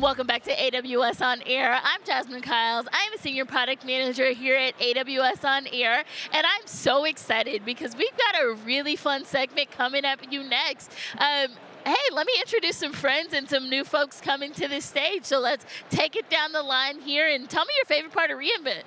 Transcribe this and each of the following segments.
Welcome back to AWS On Air. I'm Jasmine Kiles. I'm a Senior Product Manager here at AWS On Air, and I'm so excited because we've got a really fun segment coming up you next. Hey, let me introduce some friends and some new folks coming to the stage. So let's take it down the line here and tell me your favorite part of reInvent.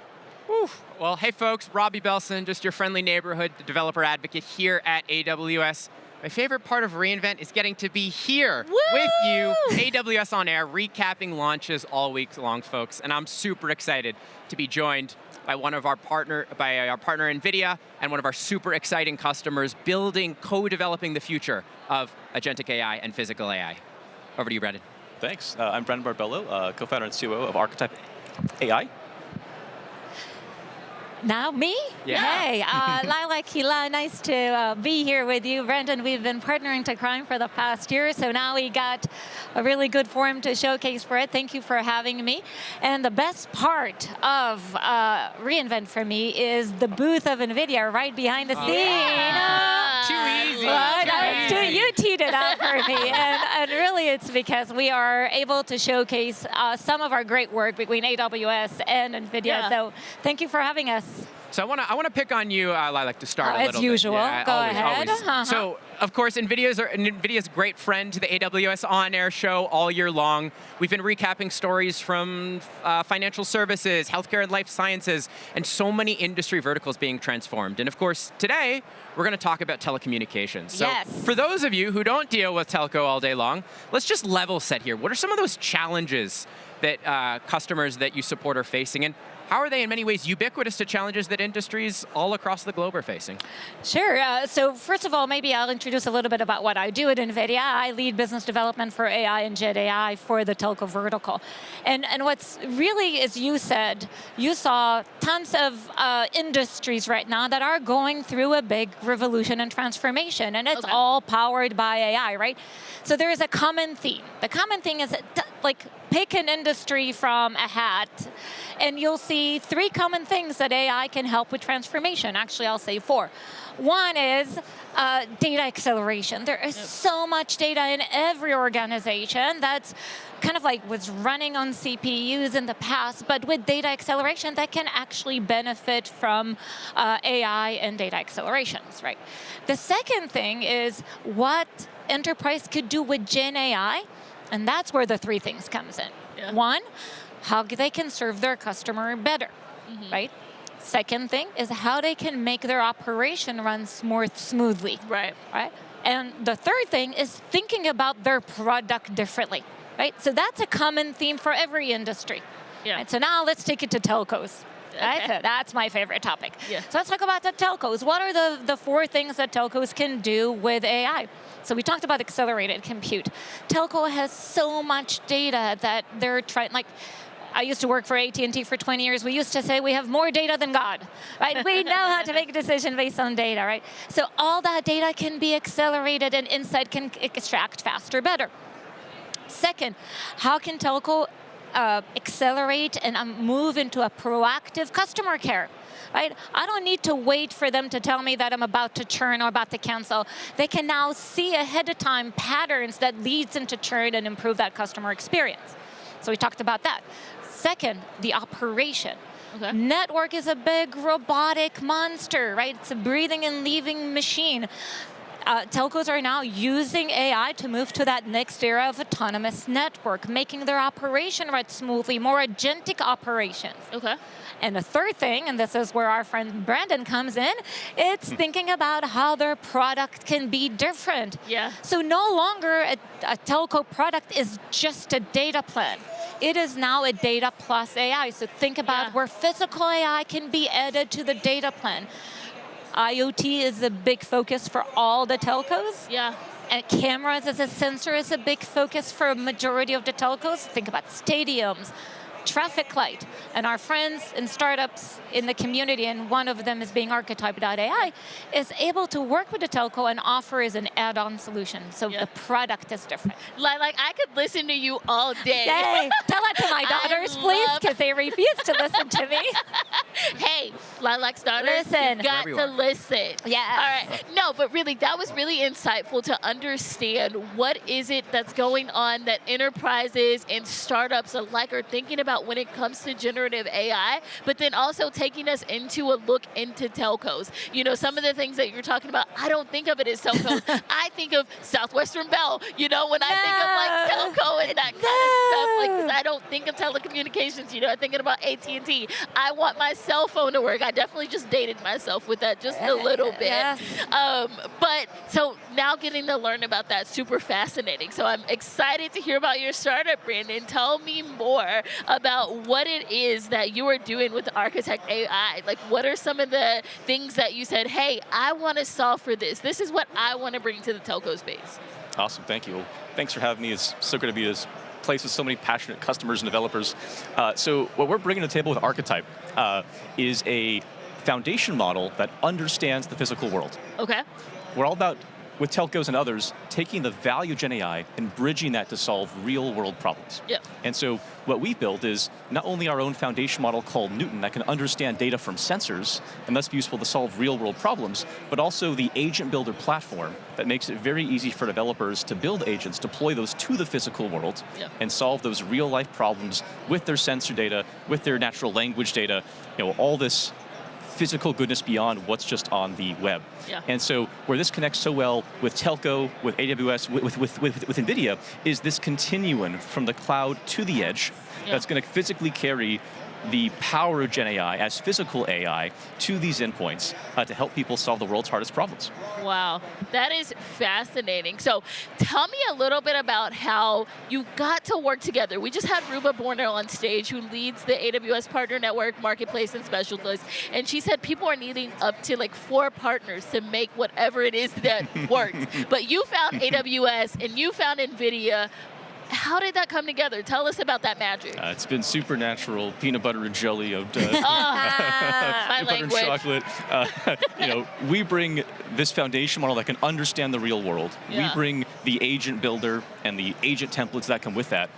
Oof. Well, hey folks, Robbie Belson, just your friendly neighborhood developer advocate here at AWS. My favorite part of reInvent is getting to be here with you, AWS On Air, recapping launches all week long, folks. And I'm super excited to be joined by our partner NVIDIA, and one of our super exciting customers co-developing the future of agentic AI and physical AI. Over to you, Brendan. Thanks. I'm Brendan Barbello, co-founder and COO of Archetype AI. Now me? Yeah. Hey, Lila Kila, nice to be here with you. Brendan, we've been partnering to crime for the past year, so now we got a really good forum to showcase for it. Thank you for having me. And the best part of reInvent for me is the booth of NVIDIA right behind the scene. Yeah. Too easy. You teed it up for me. And really it's because we are able to showcase some of our great work between AWS and NVIDIA. Yeah. So thank you for having us. So I want to pick on you, Lilac, to start a little bit. As usual. Yeah, Go always, ahead. Always. So, of course, NVIDIA's a great friend to the AWS On Air show all year long. We've been recapping stories from financial services, healthcare and life sciences, and so many industry verticals being transformed. And of course, today, we're going to talk about telecommunications. So Yes. for those of you who don't deal with telco all day long, let's just level set here. What are some of those challenges that customers that you support are facing? And how are they in many ways ubiquitous to challenges that industries all across the globe are facing? Sure. So first of all, maybe I'll introduce a little bit about what I do at NVIDIA. I lead business development for AI and Gen AI for the telco vertical. And what's really, as you said, you saw tons of industries right now that are going through a big revolution and transformation, and it's all powered by AI, right? So there is a common theme. The common thing is, pick an industry from a hat, and you'll see three common things that AI can help with transformation. Actually, I'll say four. One is data acceleration. There is so much data in every organization that's kind of like was running on CPUs in the past, but with data acceleration, that can actually benefit from AI and data accelerations, right? The second thing is what enterprise could do with Gen AI, and that's where the three things comes in. Yeah. One, how they can serve their customer better, right? Second thing is how they can make their operation run more smoothly, Right. And the third thing is thinking about their product differently, right? So that's a common theme for every industry. Yeah. Right? So now let's take it to telcos. Right? Okay. So that's my favorite topic. Yeah. So let's talk about the telcos. What are the four things that telcos can do with AI? So we talked about accelerated compute. Telco has so much data that they're trying, I used to work for AT&T for 20 years. We used to say we have more data than God, right? We know how to make a decision based on data, right? So all that data can be accelerated and insight can extract faster, better. Second, how can telco accelerate and move into a proactive customer care? Right? I don't need to wait for them to tell me that I'm about to churn or about to cancel. They can now see ahead of time patterns that leads into churn and improve that customer experience. So we talked about that. Second, the operation. Okay. Network is a big robotic monster, right? It's a breathing and leaving machine. Telcos are now using AI to move to that next era of autonomous network, making their operation run smoothly, more agentic operations. Okay. And the third thing, and this is where our friend Brandon comes in, it's thinking about how their product can be different. Yeah. So no longer a telco product is just a data plan. It is now a data plus AI. So think about where physical AI can be added to the data plan. IoT is a big focus for all the telcos. Yeah. And cameras as a sensor is a big focus for a majority of the telcos. Think about stadiums, traffic light. And our friends and startups in the community, and one of them is being Archetype AI, is able to work with the telco and offer as an add-on solution. So the product is different. Like I could listen to you all day. Yay. Tell that to my daughters, please, because they refuse to listen to me. Hey, Lilac daughters, Listen. you got to listen. Yeah. All right. No, but really, that was really insightful to understand what is it that's going on that enterprises and startups alike are thinking about when it comes to generative AI, but then also taking us into a look into telcos. You know, some of the things that you're talking about, I don't think of it as telcos. I think of Southwestern Bell, you know, when I think of like telco and that kind of stuff, like, 'cause I don't think of telecommunications, you know, I'm thinking about AT&T. I want my cell phone to work. I definitely just dated myself with that just a little bit. Yes. But so now getting to learn about that, super fascinating. So I'm excited to hear about your startup, Brandon. Tell me more about what it is that you are doing with Archetype AI. Like, what are some of the things that you said, hey, I want to solve for this. This is what I want to bring to the telco space. Awesome, thank you. Well, thanks for having me. It's so good to be this place with so many passionate customers and developers. So what we're bringing to the table with Archetype is a foundation model that understands the physical world. Okay. We're all about, with telcos and others, taking the value of Gen AI and bridging that to solve real world problems. Yep. And so what we built is not only our own foundation model called Newton that can understand data from sensors and thus be useful to solve real world problems, but also the agent builder platform that makes it very easy for developers to build agents, deploy those to the physical world, and solve those real life problems with their sensor data, with their natural language data, you know, all this physical goodness beyond what's just on the web. And so where this connects so well with telco, with AWS, with NVIDIA, is this continuum from the cloud to the edge that's going to physically carry the power of Gen AI as physical AI to these endpoints to help people solve the world's hardest problems. Wow, that is fascinating. So tell me a little bit about how you got to work together. We just had Ruba Borner on stage, who leads the AWS Partner Network, Marketplace, and Specialist, and she said people are needing up to like 4 partners to make whatever it is that works. But you found AWS and you found NVIDIA. How did that come together? Tell us about that magic. It's been supernatural, peanut butter and jelly of my butter and chocolate. You know, we bring this foundation model that can understand the real world. We bring the agent builder and the agent templates that come with that.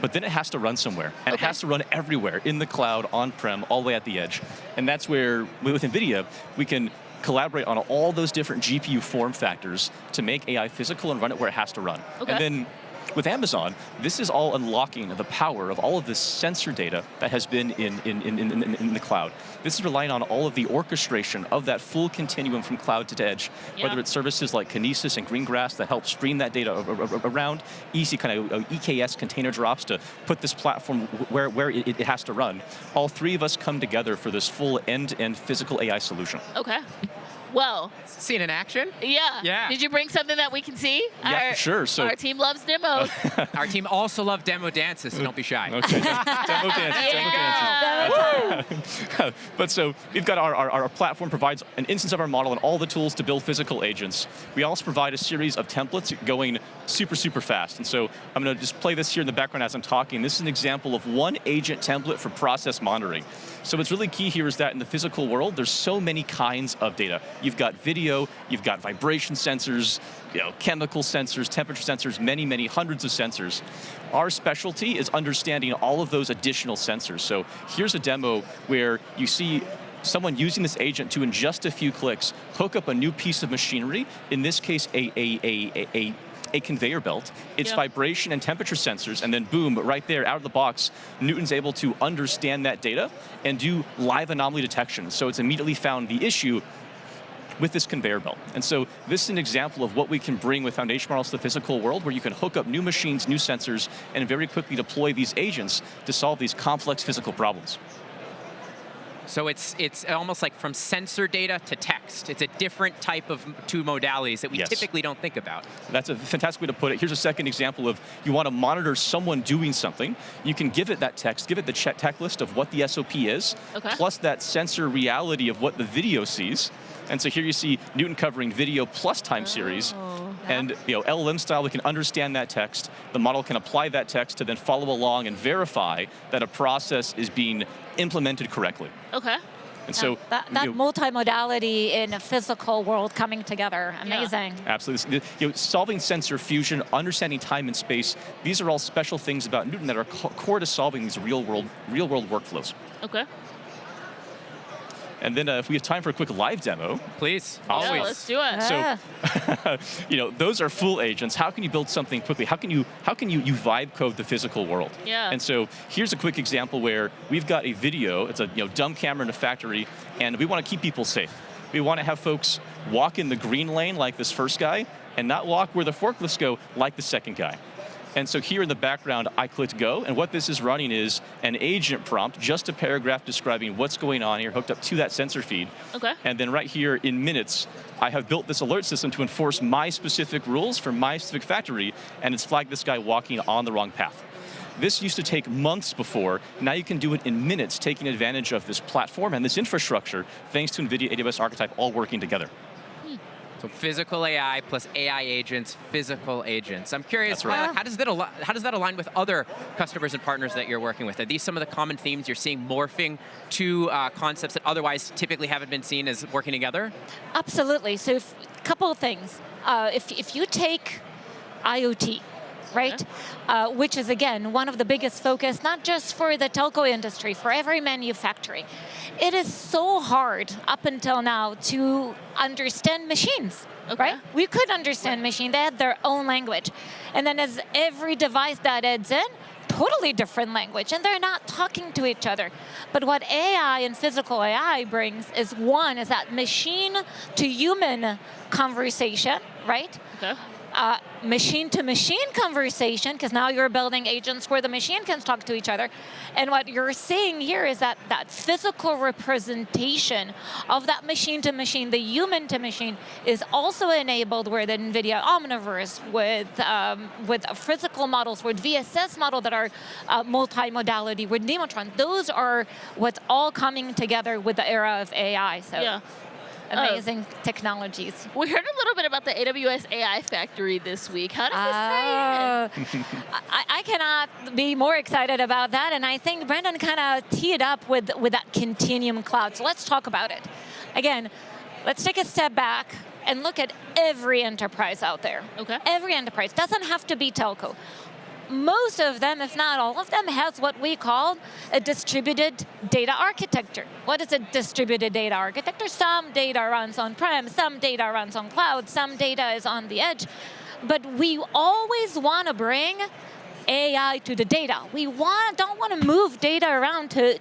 But then it has to run somewhere, and it has to run everywhere, in the cloud, on-prem, all the way at the edge. And that's where, with NVIDIA, we can collaborate on all those different GPU form factors to make AI physical and run it where it has to run. And then with Amazon, this is all unlocking the power of all of this sensor data that has been in the cloud. This is relying on all of the orchestration of that full continuum from cloud to edge, whether it's services like Kinesis and Greengrass that help stream that data around, easy kind of EKS container drops to put this platform where it has to run. All 3 of us come together for this full end-to-end physical AI solution. Okay. Well, seen in action? Yeah. Did you bring something that we can see? Yeah, for sure. So our team loves demos. Our team also loves demo dances, so don't be shy. Okay. Demo dances. But so we've got our platform provides an instance of our model and all the tools to build physical agents. We also provide a series of templates going super, super fast. And so I'm going to just play this here in the background as I'm talking. This is an example of one agent template for process monitoring. So what's really key here is that in the physical world, there's so many kinds of data. You've got video, you've got vibration sensors, you know, chemical sensors, temperature sensors, many, many hundreds of sensors. Our specialty is understanding all of those additional sensors. So here's a demo where you see someone using this agent to, in just a few clicks, hook up a new piece of machinery, in this case, a conveyor belt, its vibration and temperature sensors, and then boom, right there, out of the box, Newton's able to understand that data and do live anomaly detection. So it's immediately found the issue with this conveyor belt. And so this is an example of what we can bring with foundation models to the physical world, where you can hook up new machines, new sensors, and very quickly deploy these agents to solve these complex physical problems. So it's almost like from sensor data to text. It's a different type of 2 modalities that we typically don't think about. That's a fantastic way to put it. Here's a second example of you want to monitor someone doing something. You can give it that text, give it the checklist of what the SOP is, plus that sensor reality of what the video sees. And so here you see Newton covering video plus time series. And LLM style, we can understand that text. The model can apply that text to then follow along and verify that a process is being implemented correctly. Okay. And so that multimodality in a physical world coming together, amazing. Yeah. Absolutely. Solving sensor fusion, understanding time and space, these are all special things about Newton that are core to solving these real world workflows. Okay. And then if we have time for a quick live demo. Please. Always. Yeah, let's do it. So, those are full agents. How can you build something quickly? How can you vibe code the physical world? Yeah. And so here's a quick example where we've got a video. It's a dumb camera in a factory, and we want to keep people safe. We want to have folks walk in the green lane like this first guy, and not walk where the forklifts go like the second guy. And so here in the background, I clicked go, and what this is running is an agent prompt, just a paragraph describing what's going on here, hooked up to that sensor feed. Okay. And then right here in minutes, I have built this alert system to enforce my specific rules for my specific factory, and it's flagged this guy walking on the wrong path. This used to take months before. Now you can do it in minutes, taking advantage of this platform and this infrastructure, thanks to NVIDIA AWS Archetype all working together. So physical AI plus AI agents, physical agents. I'm curious, right. how does that align with other customers and partners that you're working with? Are these some of the common themes you're seeing morphing to concepts that otherwise typically haven't been seen as working together? Absolutely. So a couple of things. If you take IoT, right? Which is, again, one of the biggest focus, not just for the telco industry, for every manufacturing. It is so hard up until now to understand machines, right? We could understand machines. They had their own language. And then as every device that adds in, totally different language, and they're not talking to each other. But what AI and physical AI brings is that machine to human conversation, right? Okay. Machine-to-machine conversation, because now you're building agents where the machine can talk to each other. And what you're seeing here is that physical representation of that machine-to-machine, the human-to-machine, is also enabled where the NVIDIA Omniverse with physical models, with VSS models that are multimodality, with Nemotron. Those are what's all coming together with the era of AI. So. Yeah. Amazing technologies. We heard a little bit about the AWS AI Factory this week. How does this tie in? I cannot be more excited about that, and I think Brendan kind of teed up with that Continuum Cloud. So let's talk about it. Again, let's take a step back and look at every enterprise out there. Okay. Every enterprise. Doesn't have to be telco. Most of them, if not all of them, has what we call a distributed data architecture. What is a distributed data architecture? Some data runs on-prem, some data runs on cloud, some data is on the edge. But we always want to bring AI to the data. We don't want to move data around to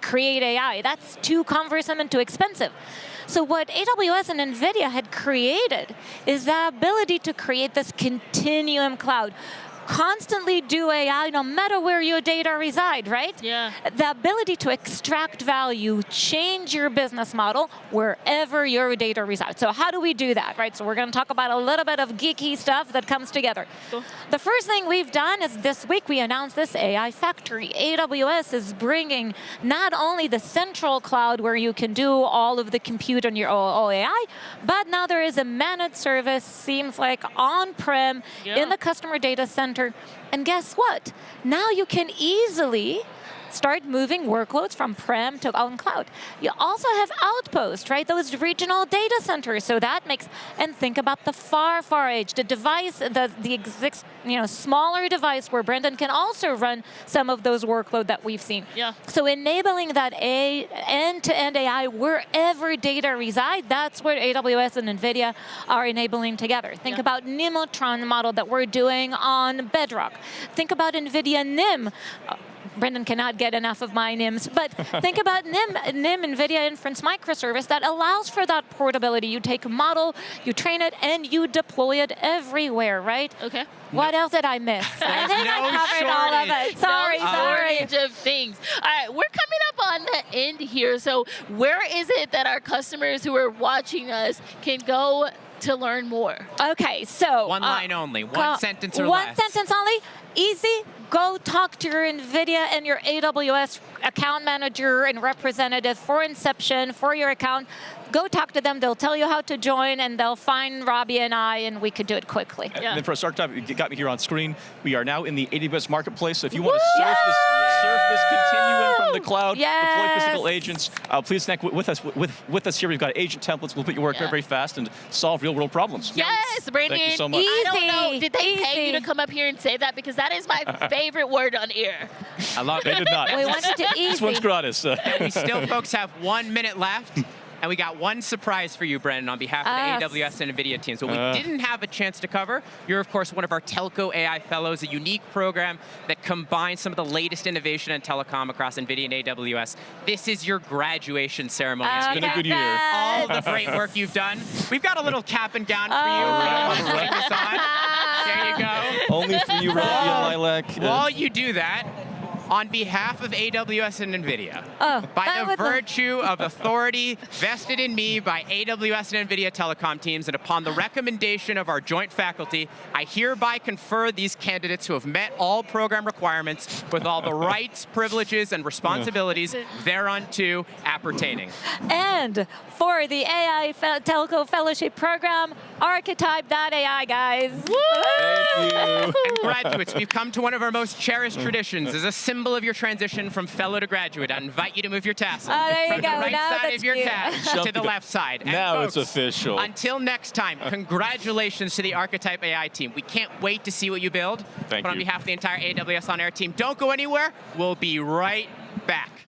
create AI. That's too cumbersome and too expensive. So what AWS and NVIDIA had created is the ability to create this continuum cloud. Constantly do AI no matter where your data reside, right? Yeah. The ability to extract value, change your business model wherever your data resides. So how do we do that, right? So we're going to talk about a little bit of geeky stuff that comes together. Cool. The first thing we've done is this week we announced this AI factory. AWS is bringing not only the central cloud where you can do all of the compute on your all AI, but now there is a managed service, seems like on-prem, in the customer data center. And guess what? Now you can easily start moving workloads from prem to on cloud. You also have Outpost, right? Those regional data centers. So that makes, and think about the far, far edge, the device, the smaller device where Brendan can also run some of those workloads that we've seen. Yeah. So enabling that end-to-end AI wherever data reside, that's what AWS and NVIDIA are enabling together. Think about Nemotron model that we're doing on Bedrock. Think about NVIDIA NIM. Brendan cannot get enough of my NIMs, but think about NIM, NVIDIA Inference Microservice, that allows for that portability. You take a model, you train it, and you deploy it everywhere, right? Okay. What else did I miss? I think I covered all of it. Sorry. Shortage of things. All right, we're coming up on the end here. So where is it that our customers who are watching us can go to learn more? Okay, so one line only, one sentence or one less. sentence only. easy. Go talk to your NVIDIA and your AWS account manager and representative for Inception, for your account. Go talk to them. They'll tell you how to join, and they'll find Robbie and I, and we could do it quickly. And then for us, Archetype, you got me here on screen. We are now in the AWS marketplace. So if you want to surf this continuum from the cloud, deploy physical agents, please connect with us here. We've got agent templates. We'll put your work very, very fast and solve real-world problems. Yes, Brandon. Thank you so much. I don't know. Did they pay you to come up here and say that? Because that is my favorite word on air. I love it. They did not. We wanted to easy. This one's gratis. We still, folks, have 1 minute left. And we got one surprise for you, Brendan, on behalf of the AWS and NVIDIA teams. What we didn't have a chance to cover, you're, of course, one of our Telco AI Fellows, a unique program that combines some of the latest innovation in telecom across NVIDIA and AWS. This is your graduation ceremony. It's been a good year. All the great work you've done. We've got a little cap and gown for you. Take this on. There you go. Only for you, Robbie and Lilac. While you do that, on behalf of AWS and NVIDIA, by the virtue of authority vested in me by AWS and NVIDIA telecom teams, and upon the recommendation of our joint faculty, I hereby confer these candidates who have met all program requirements with all the rights, privileges, and responsibilities thereunto appertaining. And for the AI Telco Fellowship Program, Archetype.ai, guys. Thank you. And graduates, we've come to one of our most cherished traditions. As a symbol of your transition from fellow to graduate, I invite you to move your tassel there you from go. the right Now side that's of your cute. cap to the left side. And Now folks, it's official. Until next time, congratulations to the Archetype AI team. We can't wait to see what you build. Thank but on you. behalf of the entire AWS On Air team, don't go anywhere. We'll be right back.